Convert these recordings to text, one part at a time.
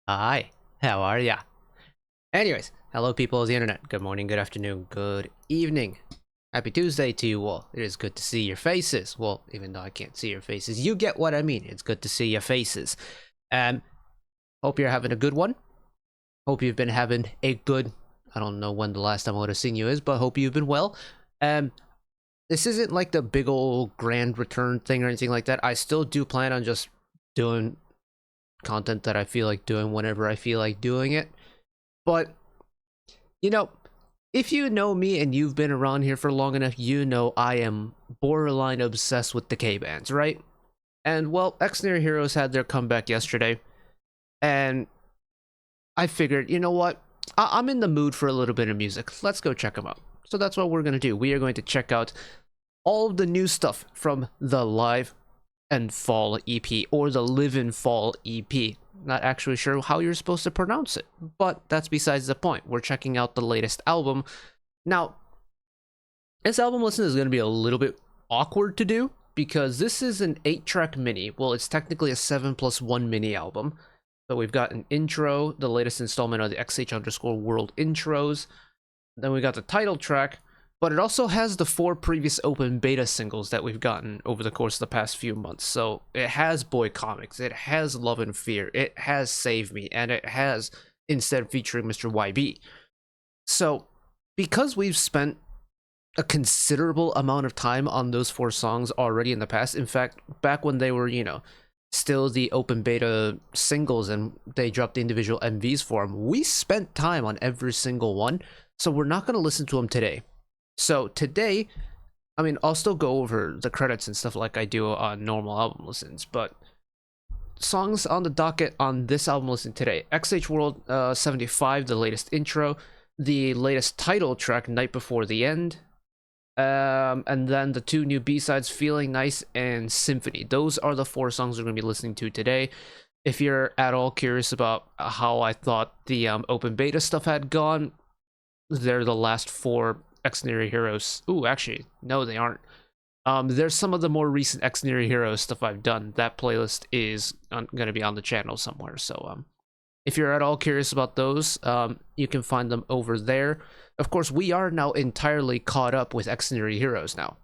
Hi, how are ya? Anyways, hello people of the internet. Good morning, good afternoon, good evening. Happy Tuesday to you all. It is good to see your faces. Well, even though I can't see your faces, you get what I mean. It's good to see your faces. Hope you're having a good one. Hope you've been having a good, I don't know when the last time I would have seen you is, but hope you've been well. This isn't like the big old grand return thing or anything like that. I still do plan on just doing content that I feel like doing whenever I feel like doing it. But, you know, if you know me and you've been around here for long enough, you know I am borderline obsessed with the K-bands, right? And, well, Xdinary Heroes had their comeback yesterday, and I figured, you know what? I'm in the mood for a little bit of music. Let's go check them out. So that's what we're going to do. We are going to check out all of the new stuff from the Live and Fall EP, or the Live and Fall EP. Not actually sure how you're supposed to pronounce it, but that's besides the point. We're checking out the latest album. Now, this album listen is going to be a little bit awkward to do, because this is an 8-track mini. Well, it's technically a 7+1 mini album. So we've got an intro, the latest installment of the XH_World intros. Then we got the title track, but it also has the 4 previous open beta singles that we've gotten over the course of the past few months. So it has Boy Comics, it has Love and Fear, it has Save Me, and it has Instead featuring Mr. YB. So because we've spent a considerable amount of time on those 4 songs already in the past, in fact, back when they were, still the open beta singles and they dropped the individual MVs for them, we spent time on every single one. So we're not going to listen to them today. So today, I mean, I'll still go over the credits and stuff like I do on normal album listens, but songs on the docket on this album listen today: XH World 75, the latest intro, the latest title track, Night Before the End, and then the 2 new B-sides, Feeling Nice and Xymphony. Those are the 4 songs we're going to be listening to today. If you're at all curious about how I thought the open beta stuff had gone, they're the last 4 Xdinary Heroes. Ooh, actually, no, they aren't. There's some of the more recent Xdinary Heroes stuff I've done. That playlist is going to be on the channel somewhere. So, if you're at all curious about those, you can find them over there. Of course, we are now entirely caught up with Xdinary Heroes now.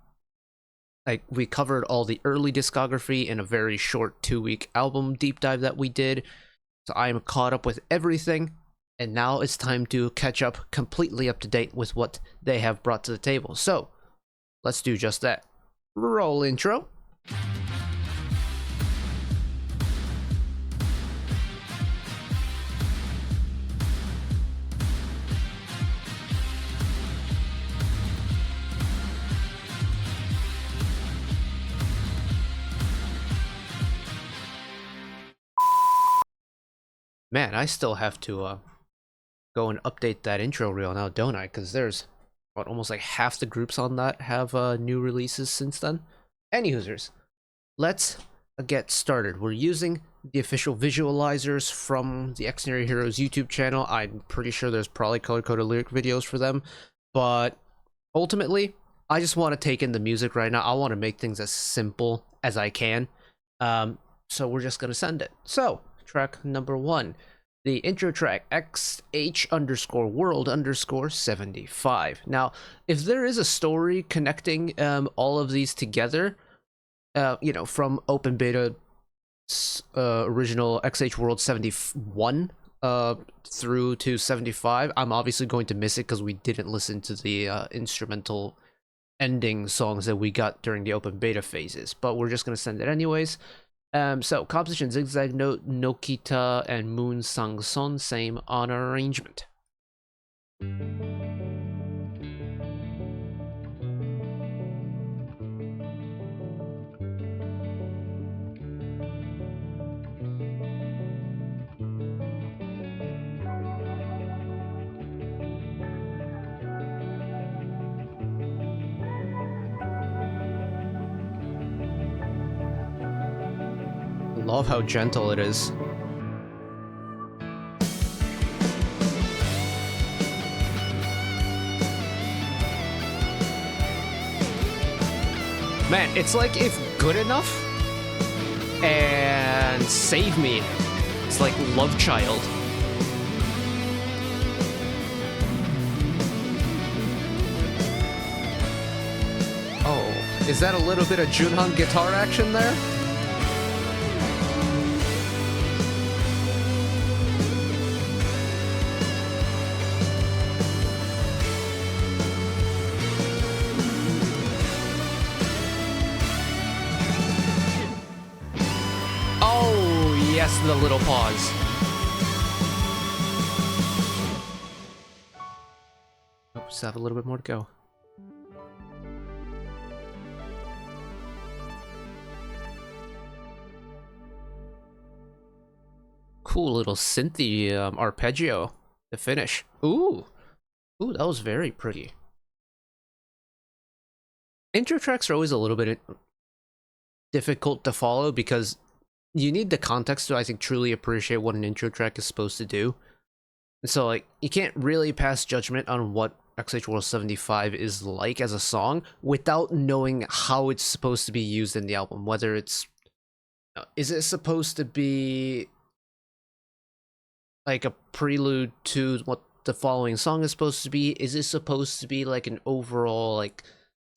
Like, we covered all the early discography in a very short 2-week album deep dive that we did. So I am caught up with everything. And now it's time to catch up completely up to date with what they have brought to the table. So, let's do just that. Roll intro. Man, I still have to go and update that intro reel now, don't I? Because there's almost like half the groups on that have new releases since then. Anyhoosers, let's get started. We're using the official visualizers from the Xdinary Heroes YouTube channel. I'm pretty sure there's probably color-coded lyric videos for them, but ultimately, I just want to take in the music right now. I want to make things as simple as I can, so we're just gonna send it. So, track number 1. The intro track, XH_World_75. Now, if there is a story connecting all of these together, from open beta original XH World 71 through to 75, I'm obviously going to miss it because we didn't listen to the instrumental ending songs that we got during the open beta phases, but we're just going to send it anyways. So, composition, Zigzag Note, Nokita, and Moon Sang Son, same on arrangement. Love how gentle it is. Man, it's like if Good Enough and Save Me It's like Love Child. Oh, is that a little bit of Junhan guitar action there? Yes, the little pause. Oh, just have a little bit more to go. Cool little synthy arpeggio to finish. Ooh, that was very pretty. Intro tracks are always a little bit difficult to follow because you need the context to, I think, truly appreciate what an intro track is supposed to do. So, like, you can't really pass judgment on what XH World 75 is like as a song without knowing how it's supposed to be used in the album. Whether it's... is it supposed to be like a prelude to what the following song is supposed to be? Is it supposed to be like an overall, like,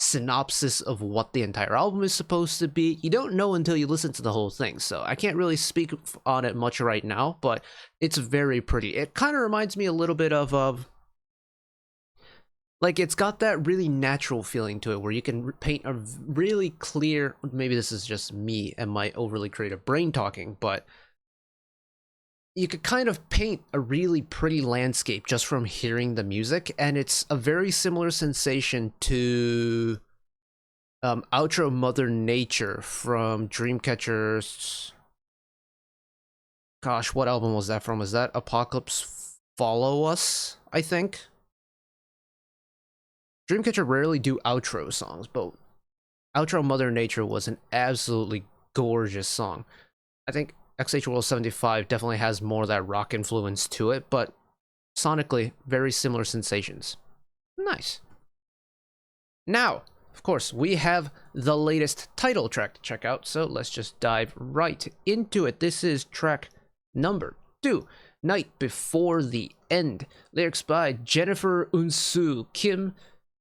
synopsis of what the entire album is supposed to be? You don't know until you listen to the whole thing, so I can't really speak on it much right now, but it's very pretty. It kind of reminds me a little bit of like, it's got that really natural feeling to it where you can paint a really clear, maybe this is just me and my overly creative brain talking, but you could kind of paint a really pretty landscape just from hearing the music, and it's a very similar sensation to Outro Mother Nature from Dreamcatcher's... Gosh, what album was that from? Was that Apocalypse Follow Us, I think? Dreamcatcher rarely do outro songs, but Outro Mother Nature was an absolutely gorgeous song. I think XH World 75 definitely has more of that rock influence to it, but sonically, very similar sensations. Nice. Now, of course, we have the latest title track to check out, so let's just dive right into it. This is track number 2, Night Before the End. Lyrics by Jennifer Unsu Kim,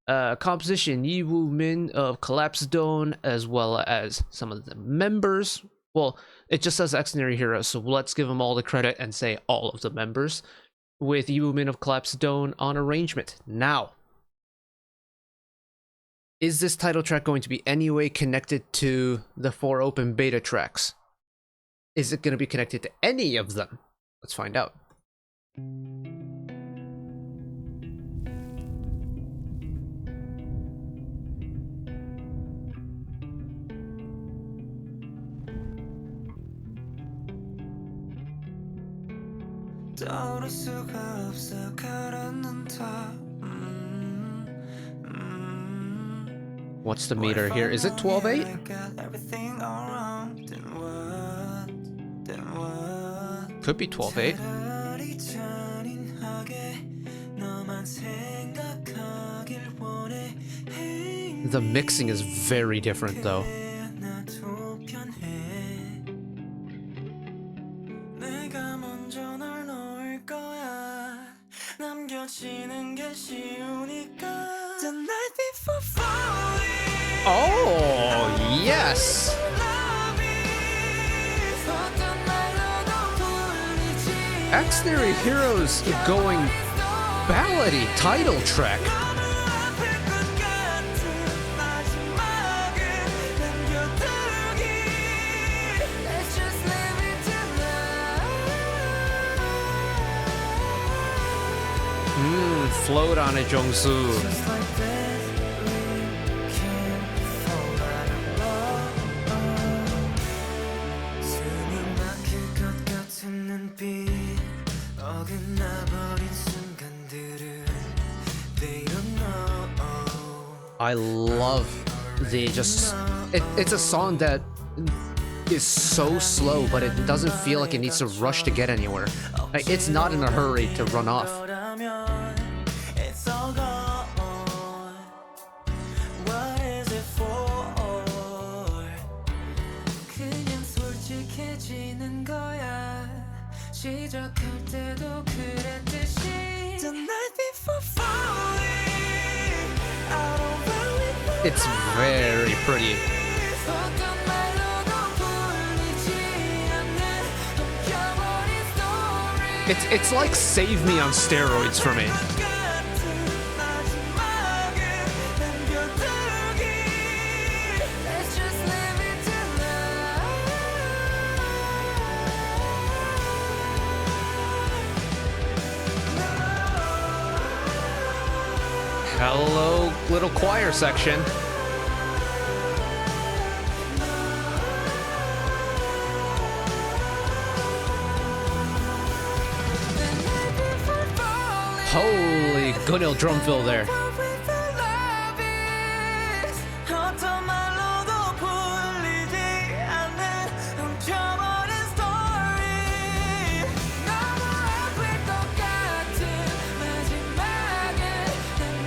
composition Yi Woo Min of Collapse Dome, as well as some of the members. Well, it just says Xdinary Heroes, so let's give them all the credit and say all of the members, with Yi Woo Min of Collapse Dome on arrangement. Now, is this title track going to be any way connected to the 4 open beta tracks? Is it going to be connected to any of them? Let's find out. What's the meter here? Is it 12/8? Could be 12/8. The mixing is very different though. Oh, yes! Xdinary Heroes going ballady title track. Float on it, Jongsu. I love the it's a song that is so slow, but it doesn't feel like it needs to rush to get anywhere. Like, it's not in a hurry to run off. It's very pretty. It's like Save Me on steroids for me. Hello, little choir section. Holy good old drum fill there.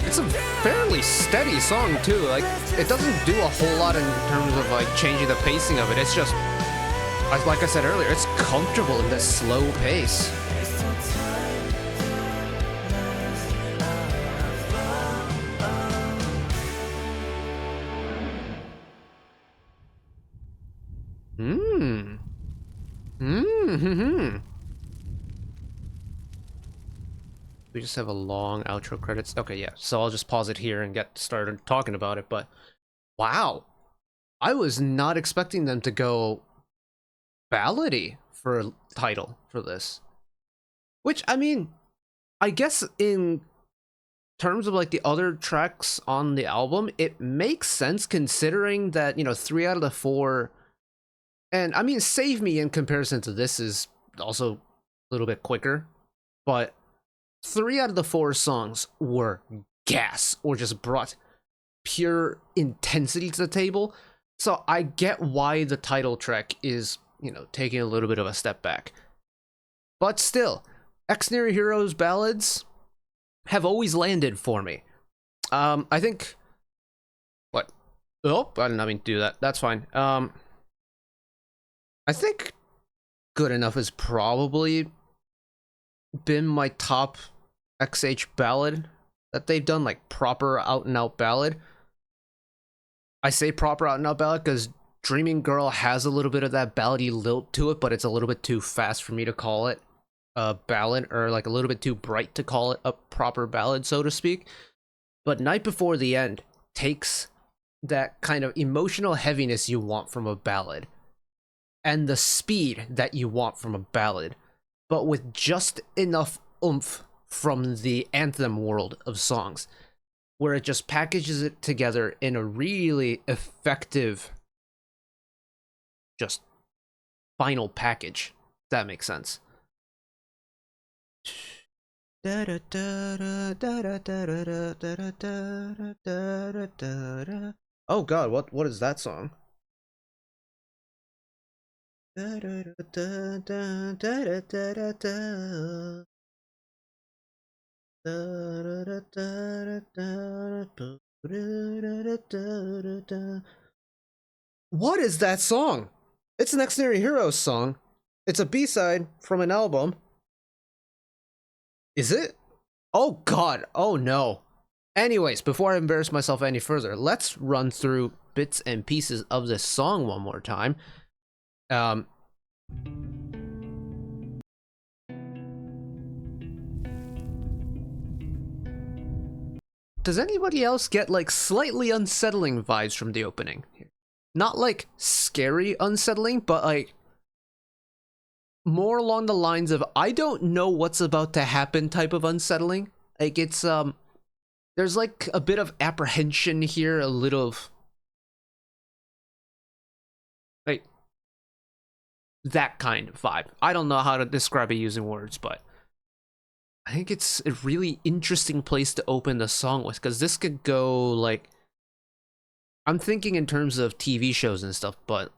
It's a fairly steady song too. Like, it doesn't do a whole lot in terms of like changing the pacing of it. It's just, like I said earlier, it's comfortable in this slow pace. We just have a long outro credits. Okay, yeah. So I'll just pause it here and get started talking about it. But wow, I was not expecting them to go ballady for a title for this. Which, I mean, I guess in terms of like the other tracks on the album, it makes sense considering that, you know, 3 out of the 4, and I mean, Save Me in comparison to this is also a little bit quicker, but 3 out of the 4 songs were gas or just brought pure intensity to the table. So I get why the title track is, you know, taking a little bit of a step back. But still, Xdinary Heroes ballads have always landed for me. I think... What? Oh, I did not mean to do that. That's fine. I think Good Enough has probably been my top XH ballad that they've done, like proper out-and-out ballad. I say proper out-and-out ballad because Dreaming Girl has a little bit of that ballady lilt to it, but it's a little bit too fast for me to call it a ballad, or like a little bit too bright to call it a proper ballad, so to speak. But Night Before the End takes that kind of emotional heaviness you want from a ballad and the speed that you want from a ballad, but with just enough oomph from the anthem world of songs, where it just packages it together in a really effective, just final package, if that makes sense. Oh god, what is that song? What is that song? It's an Xdinary Heroes song. It's a B-side from an album. Is it? Oh god, oh no. Anyways, before I embarrass myself any further, let's run through bits and pieces of this song one more time. Does anybody else get like slightly unsettling vibes from the opening? Not like scary unsettling, but like more along the lines of I don't know what's about to happen type of unsettling. Like it's there's like a bit of apprehension here, a little of like that kind of vibe. I don't know how to describe it using words, but I think it's a really interesting place to open the song with, because this could go like, I'm thinking in terms of TV shows and stuff, but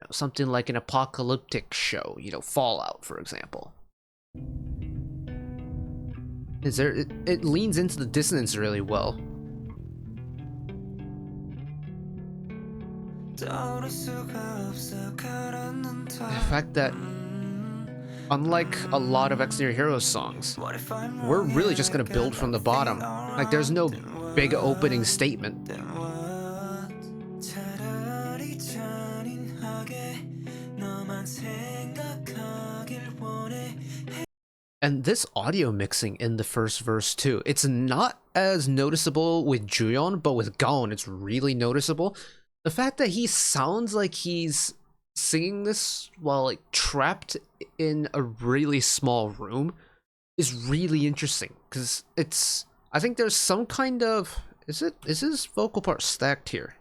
you know, something like an apocalyptic show, you know, Fallout, for example. It leans into the dissonance really well. The fact that Unlike a lot of Xdinary Heroes songs, we're really just gonna build from the bottom. Like, there's no big opening statement. And this audio mixing in the first verse too, it's not as noticeable with Juyeon, but with Gaon it's really noticeable. The fact that he sounds like he's singing this while like trapped in a really small room is really interesting, because it's, I think there's some kind of, is his vocal part stacked here?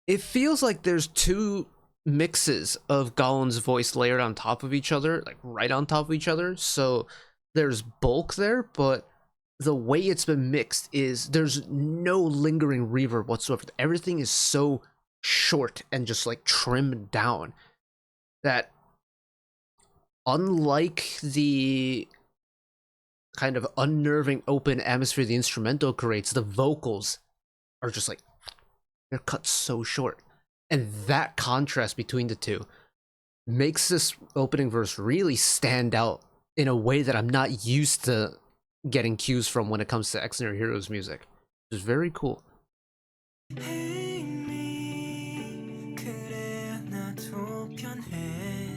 It feels like there's two mixes of Gaon's voice layered on top of each other, like right on top of each other, so there's bulk there, but the way it's been mixed is there's no lingering reverb whatsoever. Everything is so short and just like trimmed down that, unlike the kind of unnerving open atmosphere the instrumental creates, the vocals are just like, they're cut so short. And that contrast between the two makes this opening verse really stand out in a way that I'm not used to getting cues from when it comes to Xdinary Heroes music. It's very cool.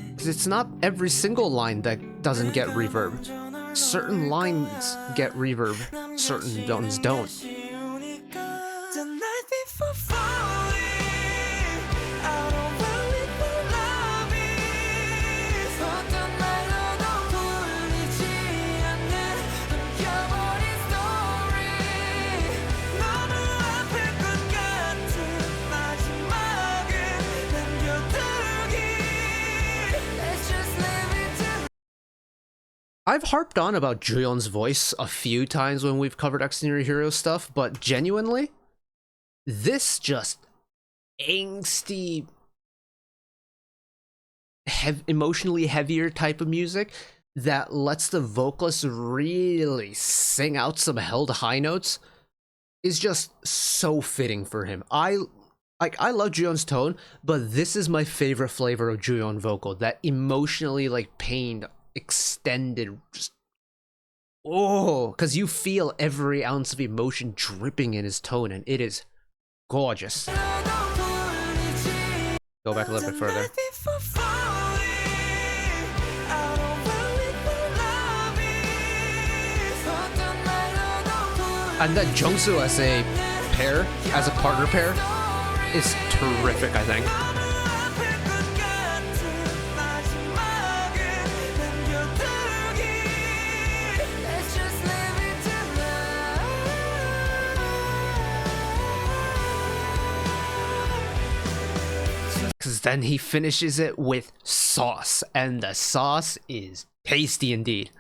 Because it's not every single line that doesn't get reverb. Certain lines get reverb, certain ones don't. I've harped on about Juyeon's voice a few times when we've covered Xdinary Heroes stuff, but genuinely, this just angsty, emotionally heavier type of music that lets the vocalist really sing out some held high notes is just so fitting for him. I love Juyeon's tone, but this is my favorite flavor of Juyeon vocal, that emotionally like pained, extended, just because you feel every ounce of emotion dripping in his tone, and it is gorgeous. Go back a little bit further. And that Jungsu as a pair, as a partner pair, is terrific, I think. Because then he finishes it with sauce, and the sauce is tasty indeed.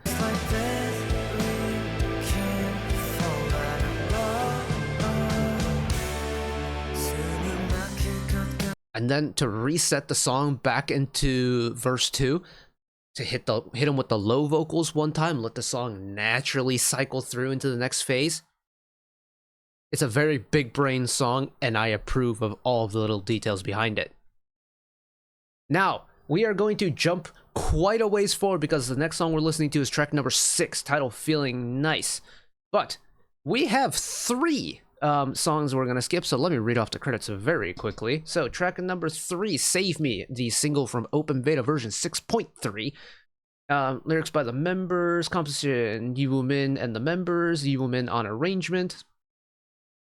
And then to reset the song back into verse 2, to hit him with the low vocals one time, let the song naturally cycle through into the next phase. It's a very big brain song, and I approve of all of the little details behind it. Now, we are going to jump quite a ways forward because the next song we're listening to is track number 6, titled Feeling Nice. But we have 3 songs we're going to skip, so let me read off the credits very quickly. So, track number 3, Save Me, the single from Open Beta version 6.3. Lyrics by the members, composition Yi Woo-min and the members, Yi Woo-min on arrangement.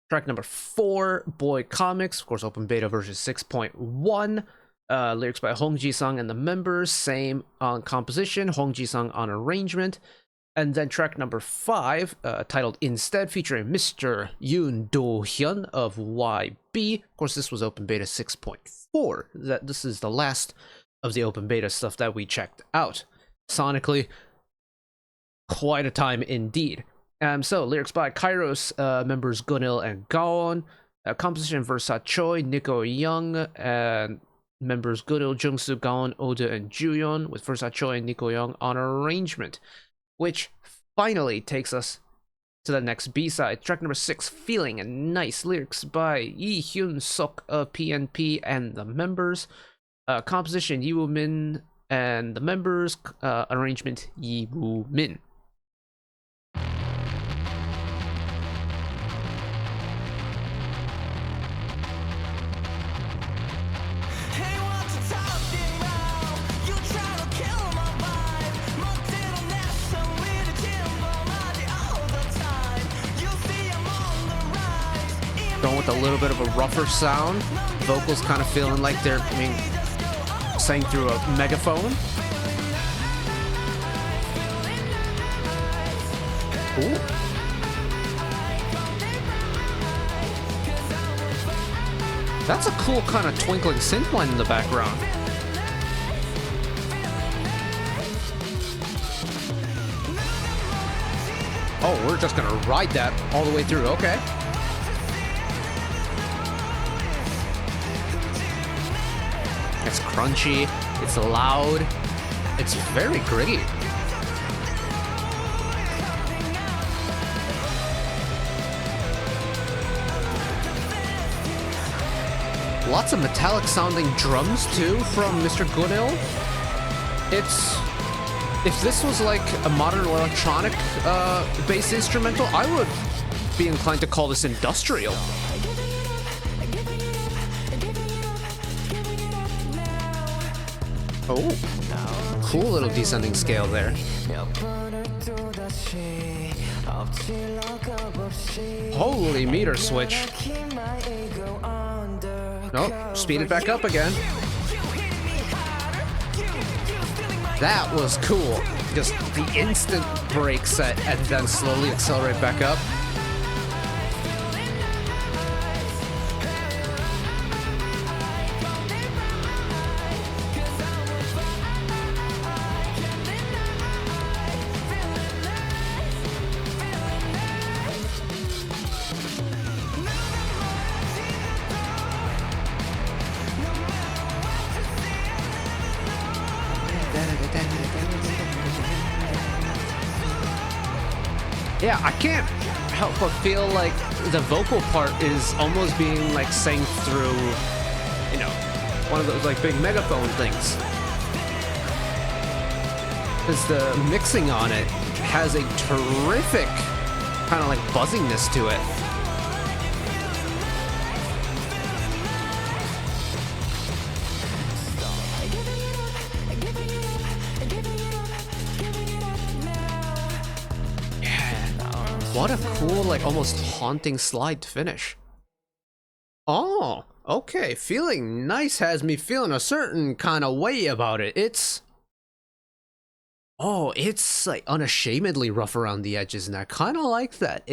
Track number 4, Boy Comics, of course, Open Beta version 6.1. Lyrics by Hong Ji-sung and the members, same on composition, Hong Ji-sung on arrangement. And then track number 5, titled Instead, featuring Mr. Yoon Do-hyun of YB. Of course, this was Open Beta 6.4. This is the last of the Open Beta stuff that we checked out. Sonically, quite a time indeed. So, lyrics by Kairos, members Gunil and Gaon. Composition Versa Choi, Nico Young, and members Gunil, Jungsu, Gaon, Oda, and Juyeon, with Versa Choi and Nico Young on arrangement. Which finally takes us to the next B-side. Track number 6, Feeling Nice. Lyrics by Yi Hyun Suk of PNP and the members. Composition Yi Woo Min and the members. Arrangement Yi Woo Min. Going with a little bit of a rougher sound. Vocals kind of feeling like they're sang through a megaphone. Ooh. That's a cool kind of twinkling synth line in the background. Oh, we're just gonna ride that all the way through, okay. It's crunchy, it's loud, it's very gritty. Lots of metallic sounding drums too from Mr. Goodell. If this was like a modern electronic bass instrumental, I would be inclined to call this industrial. Oh, cool little descending scale there. Holy meter switch. Nope, speed it back up again. That was cool. Just the instant brake set and then slowly accelerate back up. Yeah, I can't help but feel like the vocal part is almost being like sang through, you know, one of those like big megaphone things. Because the mixing on it has a terrific kind of like buzziness to it. What a cool, like, almost haunting slide to finish. Oh, okay. Feeling Nice has me feeling a certain kind of way about it. It's like unashamedly rough around the edges, and I kind of like that.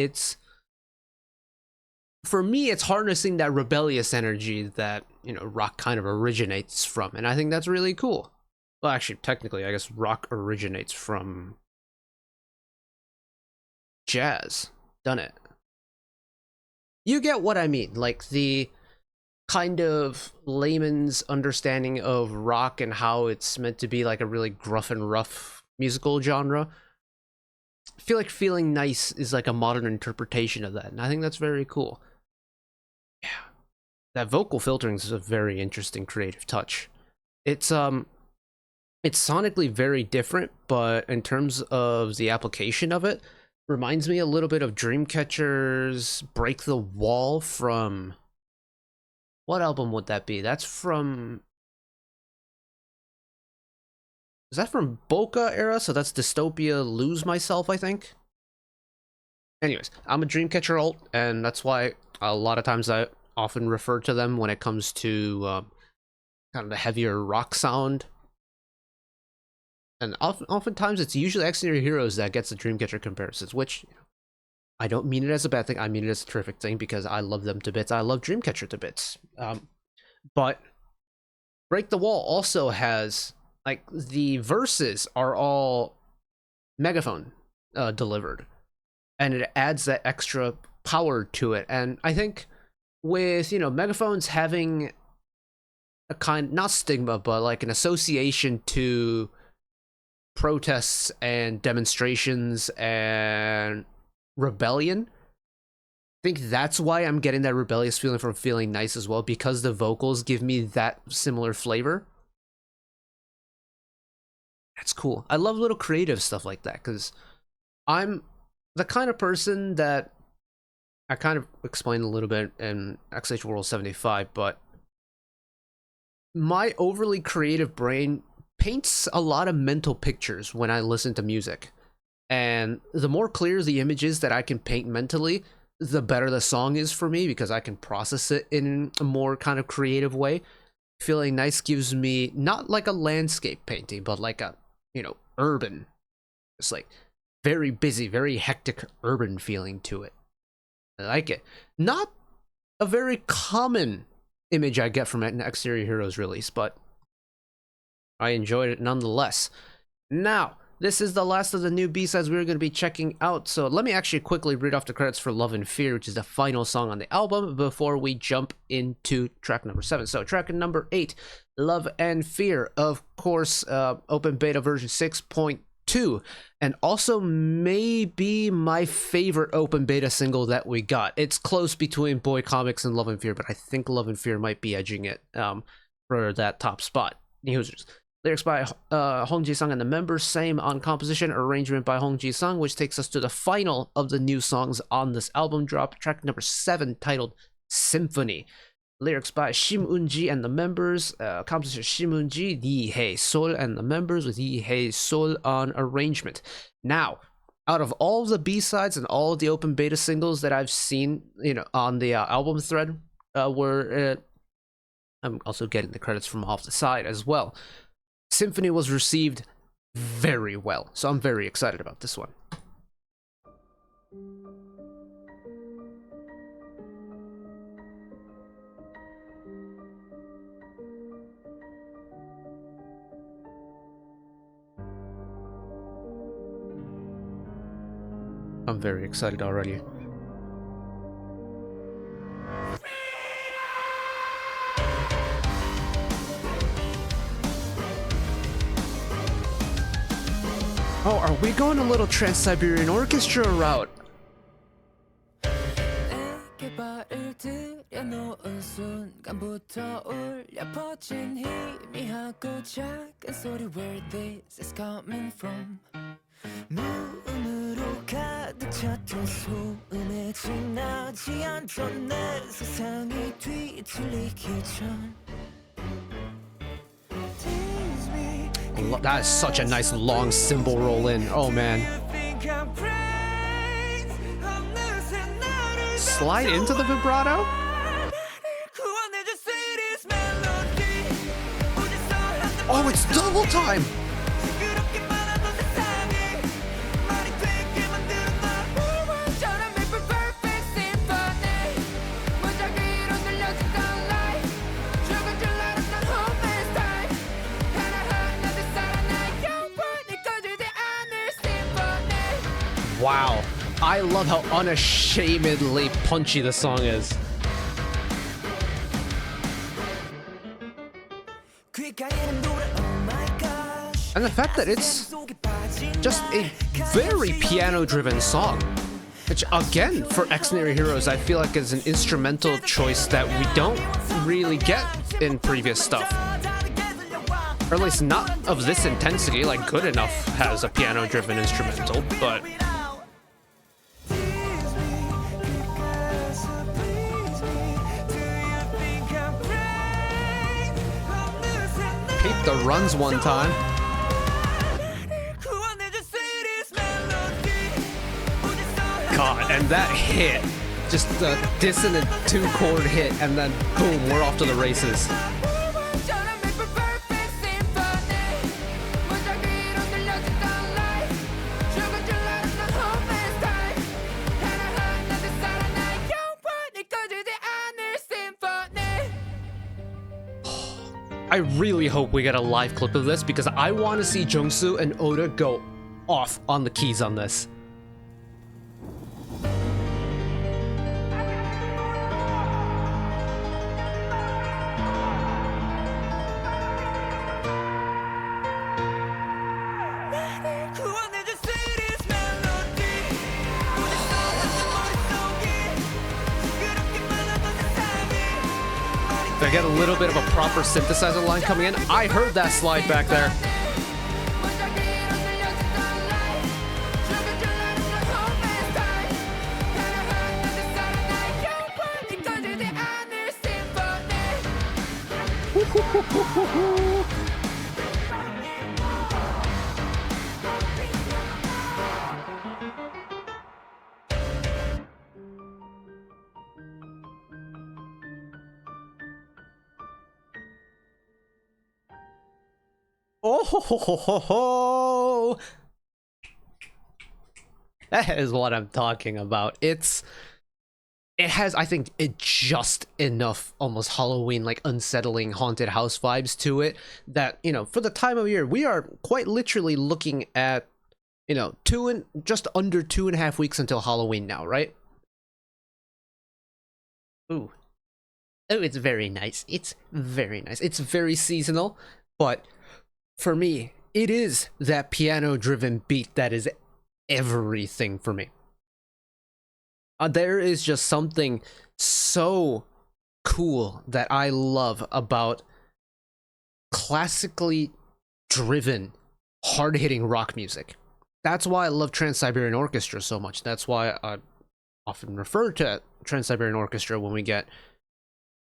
For me, it's harnessing that rebellious energy that, you know, rock kind of originates from, and I think that's really cool. Well, actually, technically, I guess rock originates from jazz. Done it. You get what I mean, like the kind of layman's understanding of rock and how it's meant to be like a really gruff and rough musical genre. I feel like Feeling Nice is like a modern interpretation of that, and I think that's very cool. Yeah, that vocal filtering is a very interesting creative touch. It's sonically very different, but in terms of the application of it, reminds me a little bit of Dreamcatcher's Break the Wall from... What album would that be? That's from... Is that from Boca era? So that's Dystopia Lose Myself, I think? Anyways, I'm a Dreamcatcher alt, and that's why a lot of times I often refer to them when it comes to kind of the heavier rock sound. And oftentimes it's usually Xdinary Heroes that gets the Dreamcatcher comparisons, which, you know, I don't mean it as a bad thing. I mean it as a terrific thing because I love them to bits. I love Dreamcatcher to bits. But Break the Wall also has, like, the verses are all megaphone delivered, and it adds that extra power to it. And I think with, you know, megaphones having a kind, not stigma, but like an association to protests and demonstrations and rebellion. I think that's why I'm getting that rebellious feeling from Feeling Nice as well, because the vocals give me that similar flavor. That's cool. I love little creative stuff like that, because I'm the kind of person that I kind of explained a little bit in XH World 75, but my overly creative brain paints a lot of mental pictures when I listen to music. And the more clear the image is that I can paint mentally, the better the song is for me, because I can process it in a more kind of creative way. Feeling Nice gives me not like a landscape painting, but like a, you know, urban, just like very busy, very hectic urban feeling to it. I like it. Not a very common image I get from an Xdinary Heroes release, but I enjoyed it nonetheless. Now, this is the last of the new B-sides we're going to be checking out, so let me actually quickly read off the credits for Love and Fear, which is the final song on the album, before we jump into track number 7. So track number 8, Love and Fear, of course, open beta version 6.2, and also maybe my favorite open beta single that we got. It's close between Boy Comics and Love and Fear, but I think Love and Fear might be edging it for that top spot. Users. Lyrics by Hong Ji-sung and the members, same on composition, arrangement by Hong Ji-sung, which takes us to the final of the new songs on this album drop, track number 7, titled Xymphony. Lyrics by Shim Un-ji and the members, composition Shim Un-ji, Lee Hae-sol and the members, with Lee Hae-sol on arrangement. Now, out of all the B-sides and all of the open beta singles that I've seen, you know, on the album thread, where I'm also getting the credits from off the side as well, Xymphony was received very well, so I'm very excited about this one. I'm very excited already. Oh, are we going a little Trans-Siberian Orchestra route? That is such a nice long cymbal roll in. Oh man. Slide into the vibrato? Oh, it's double time! Wow, I love how unashamedly punchy the song is. And the fact that it's just a very piano-driven song, which again, for Xdinary Heroes, I feel like is an instrumental choice that we don't really get in previous stuff. Or at least not of this intensity. Like Good Enough has a piano-driven instrumental, but the runs one time. God, and that hit, just the dissonant 2-chord hit, and then boom, we're off to the races. I really hope we get a live clip of this, because I want to see Jungsu and Oda go off on the keys on this. get a little bit of a proper synthesizer line coming in. I heard that slide back there. Oh, ho, ho, ho, ho, ho. That is what I'm talking about. It has, I think, it just enough almost Halloween, like unsettling haunted house vibes to it that, you know, for the time of year, we are quite literally looking at, you know, just under 2.5 weeks until Halloween now, right? Ooh. Oh, it's very nice. It's very nice. It's very seasonal, but for me, it is that piano-driven beat that is everything for me. There is just something so cool that I love about classically driven, hard-hitting rock music. That's why I love Trans-Siberian Orchestra so much. That's why I often refer to Trans-Siberian Orchestra when we get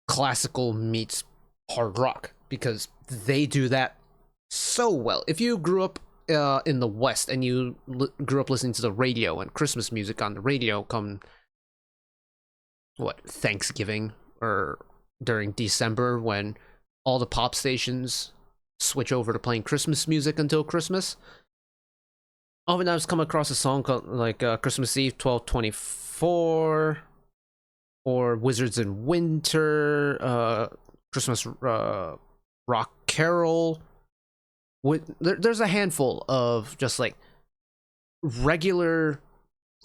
classical meets hard rock, because they do that so well. If you grew up in the West and you grew up listening to the radio and Christmas music on the radio come Thanksgiving or during December, when all the pop stations switch over to playing Christmas music until Christmas, oftentimes come across a song called like Christmas Eve 12/24 or Wizards in Winter, Christmas Rock Carol. There's a handful of just like regular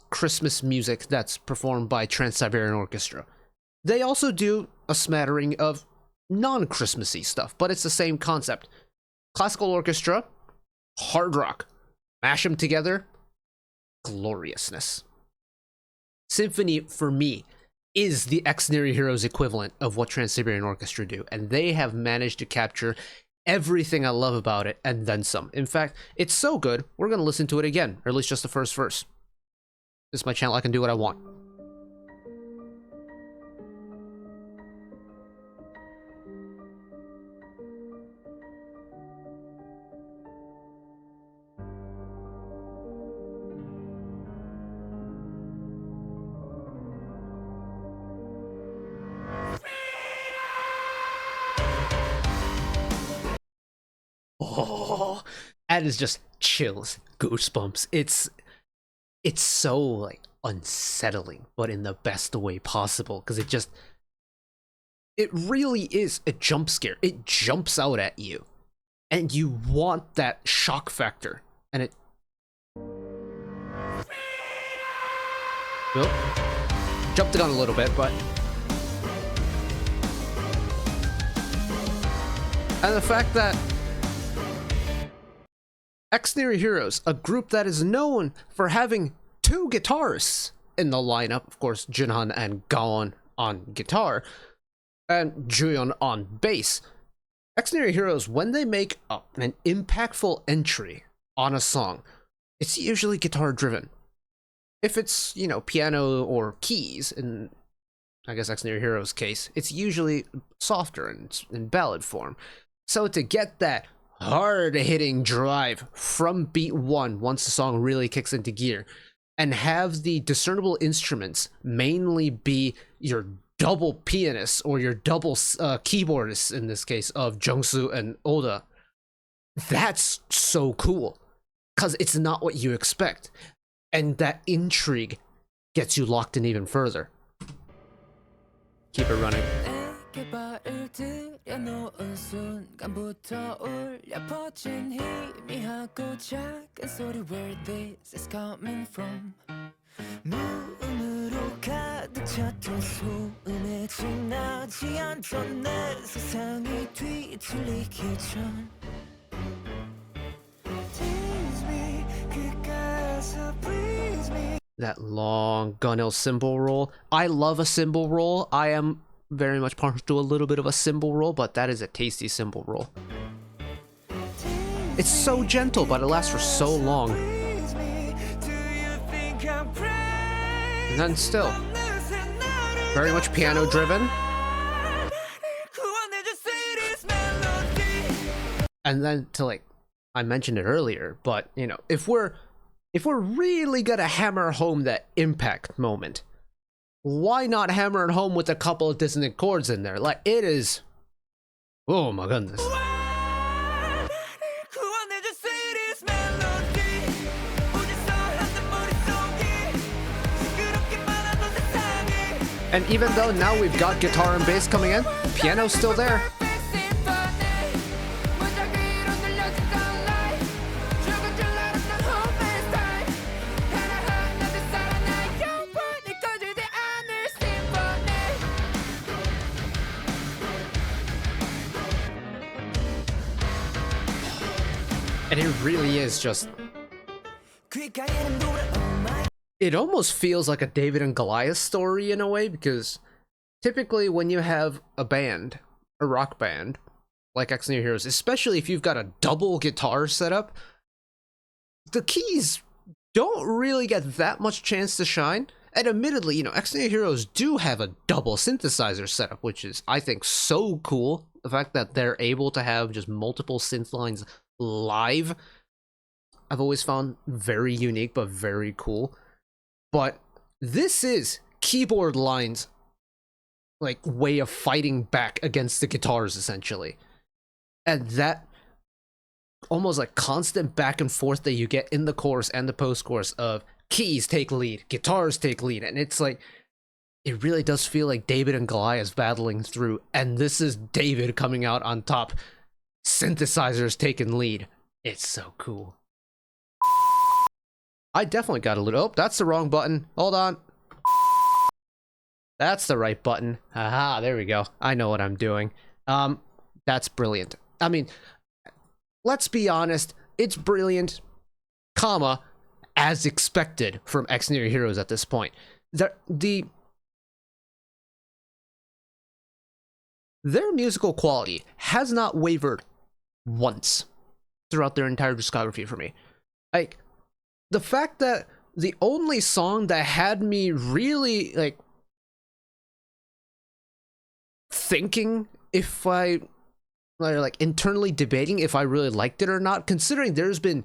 Christmas music that's performed by Trans-Siberian Orchestra. They also do a smattering of non-Christmassy stuff, but it's the same concept. Classical orchestra, hard rock, mash them together, gloriousness. Xymphony, for me, is the Xdinary Heroes equivalent of what Trans-Siberian Orchestra do, and they have managed to capture everything I love about it and then some. In fact, it's so good, we're going to listen to it again, or at least just the first verse. This is my channel, I can do what I want. Oh, that is just chills, goosebumps. It's so like unsettling, but in the best way possible, because it really is a jump scare. It jumps out at you, and you want that shock factor, and it. Oh, jumped the gun a little bit, but. And the fact that Xdinary Heroes, a group that is known for having 2 guitarists in the lineup, of course, Junhan and Gaon on guitar, and Juyeon on bass. Xdinary Heroes, when they make an impactful entry on a song, it's usually guitar driven. If it's, you know, piano or keys, in I guess Xdinary Heroes' case, it's usually softer and in ballad form. So to get that hard-hitting drive from beat 1 once the song really kicks into gear, and have the discernible instruments mainly be your double pianists or your double keyboardists, in this case of Jungsu and Oda, that's so cool, because it's not what you expect, and that intrigue gets you locked in even further. Keep it running. 발을 들여놓은 순간부터 울려 퍼진 희미하고 작은 소리 where this is coming from 무음으로 가득 찼던 소음에 지나지 않던 내 세상이 뒤틀리기 전 Tease me 그가서 please me. That long gunhill cymbal roll. I love a cymbal roll. I am very much partial to a little bit of a cymbal roll, but that is a tasty cymbal roll. It's so gentle, but it lasts for so long. And then still, very much piano driven. And then to, like, I mentioned it earlier, but you know, if we're really gonna hammer home that impact moment, why not hammer it home with a couple of dissonant chords in there? Like, it is, oh my goodness. And even though now we've got guitar and bass coming in, piano's still there. And it really is just... It almost feels like a David and Goliath story in a way, because typically when you have a band, a rock band, like Xdinary Heroes, especially if you've got a double guitar setup, the keys don't really get that much chance to shine. And admittedly, you know, Xdinary Heroes do have a double synthesizer setup, which is, I think, so cool. The fact that they're able to have just multiple synth lines live, I've always found very unique, but very cool. But this is keyboard lines, like, way of fighting back against the guitars, essentially. And that almost like constant back and forth that you get in the chorus and the post-chorus of keys take lead, guitars take lead, and it's like, it really does feel like David and Goliath battling through, and this is David coming out on top, synthesizers taking lead. It's so cool. I definitely got a little... Oh, that's the wrong button. Hold on. That's the right button. Haha, there we go. I know what I'm doing. That's brilliant. I mean, let's be honest. It's brilliant, comma, as expected from Xdinary Heroes at this point. Their musical quality has not wavered once throughout their entire discography for me. Like, the fact that the only song that had me really, like, thinking if I, like, internally debating if I really liked it or not, considering there's been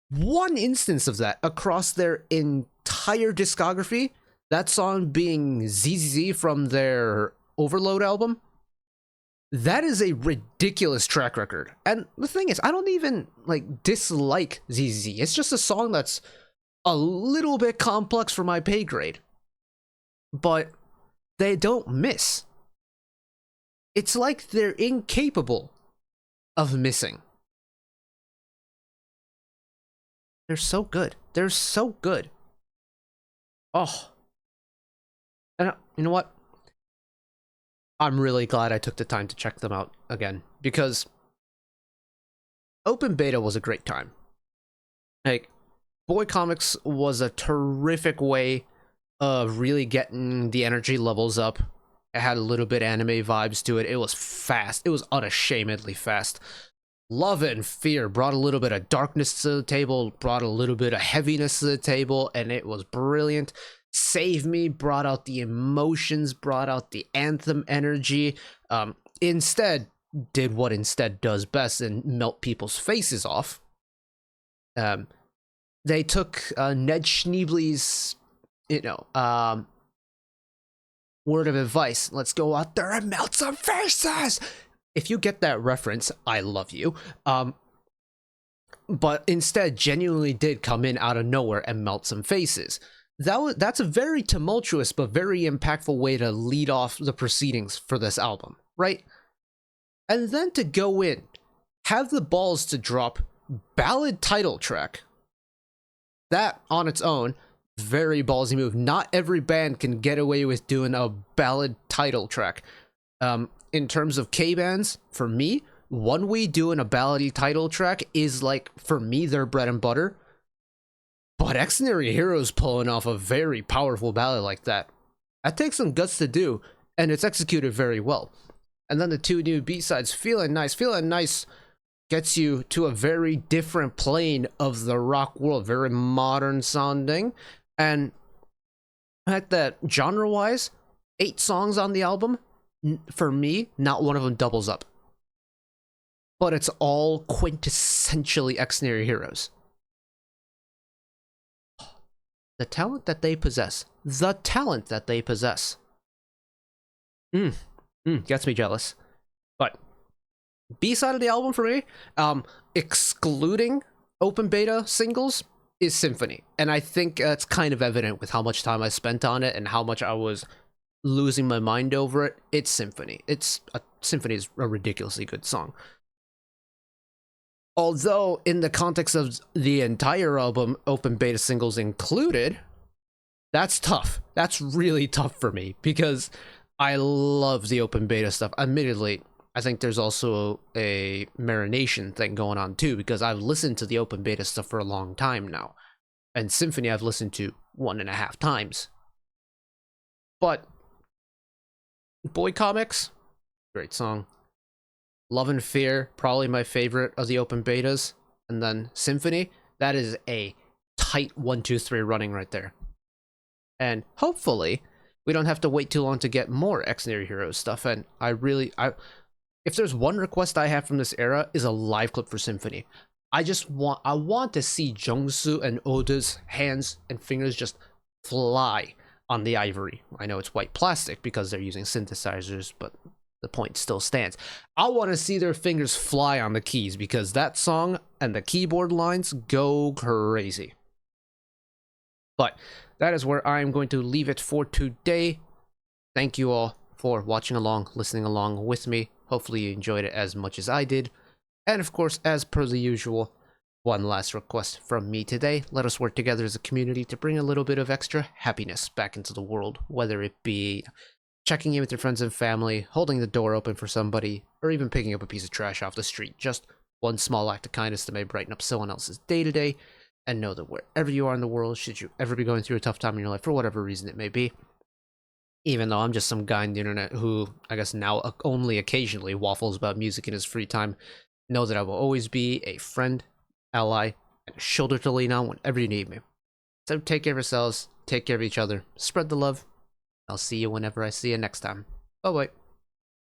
one instance of that across their entire discography, that song being ZZZ from their Overload album. That is a ridiculous track record. And the thing is, I don't even, like, dislike ZZ. It's just a song that's a little bit complex for my pay grade. But they don't miss. It's like they're incapable of missing. They're so good. They're so good. Oh. And you know what? I'm really glad I took the time to check them out again, because open beta was a great time. Like, Boy Comics was a terrific way of really getting the energy levels up. It had a little bit anime vibes to it. It was fast. It was unashamedly fast. Love and Fear brought a little bit of darkness to the table, brought a little bit of heaviness to the table, and it was brilliant. Save Me brought out the emotions, brought out the anthem energy. Instead did what Instead does best and melt people's faces off. They took Ned Schneebly's, word of advice. Let's go out there and melt some faces. If you get that reference, I love you. But instead genuinely did come in out of nowhere and melt some faces. That's a very tumultuous but very impactful way to lead off the proceedings for this album, right? And then to go in, have the balls to drop Ballad title track. That on its own, very ballsy move. Not every band can get away with doing a ballad title track. In terms of K-bands, for me, One Way doing a ballady title track is, like, for me, their bread and butter. But Xdinary Heroes pulling off a very powerful ballad like that. That takes some guts to do. and it's executed very well. And then the two new B-sides, Feeling Nice gets you to a very different plane of the rock world, very modern sounding. And the fact that genre-wise, 8 songs on the album, for me, not one of them doubles up. But it's all quintessentially Xdinary Heroes. The talent that they possess. Gets me jealous. But B-side of the album for me, excluding open beta singles, is Xymphony. And I think it's kind of evident with how much time I spent on it and how much I was losing my mind over it. It's Xymphony. Xymphony is a ridiculously good song. Although, in the context of the entire album, open beta singles included, that's tough. That's really tough for me, because I love the open beta stuff. Admittedly, I think there's also a marination thing going on too, because I've listened to the open beta stuff for a long time now. And Xymphony I've listened to 1.5 times. But Boy Comics, great song. Love and Fear, probably my favorite of the open betas. And then Xymphony, that is a tight 1, 2, 3 running right there. And hopefully, we don't have to wait too long to get more Xdinary Heroes stuff. And if there's one request I have from this era, is a live clip for Xymphony. I want to see Jungsu and Oda's hands and fingers just fly on the ivory. I know it's white plastic because they're using synthesizers, but the point still stands. I want to see their fingers fly on the keys, because that song and the keyboard lines go crazy. But that is where I'm going to leave it for today. Thank you all for watching along, listening along with me. Hopefully you enjoyed it as much as I did. And of course, as per the usual, one last request from me today. Let us work together as a community to bring a little bit of extra happiness back into the world, whether it be checking in with your friends and family, holding the door open for somebody, or even picking up a piece of trash off the street. Just one small act of kindness that may brighten up someone else's day-to-day. And know that wherever you are in the world, should you ever be going through a tough time in your life, for whatever reason it may be, even though I'm just some guy on the internet who, I guess now only occasionally waffles about music in his free time, know that I will always be a friend, ally, and a shoulder to lean on whenever you need me. So take care of yourselves, take care of each other, spread the love. I'll see you whenever I see you next time. Bye-bye.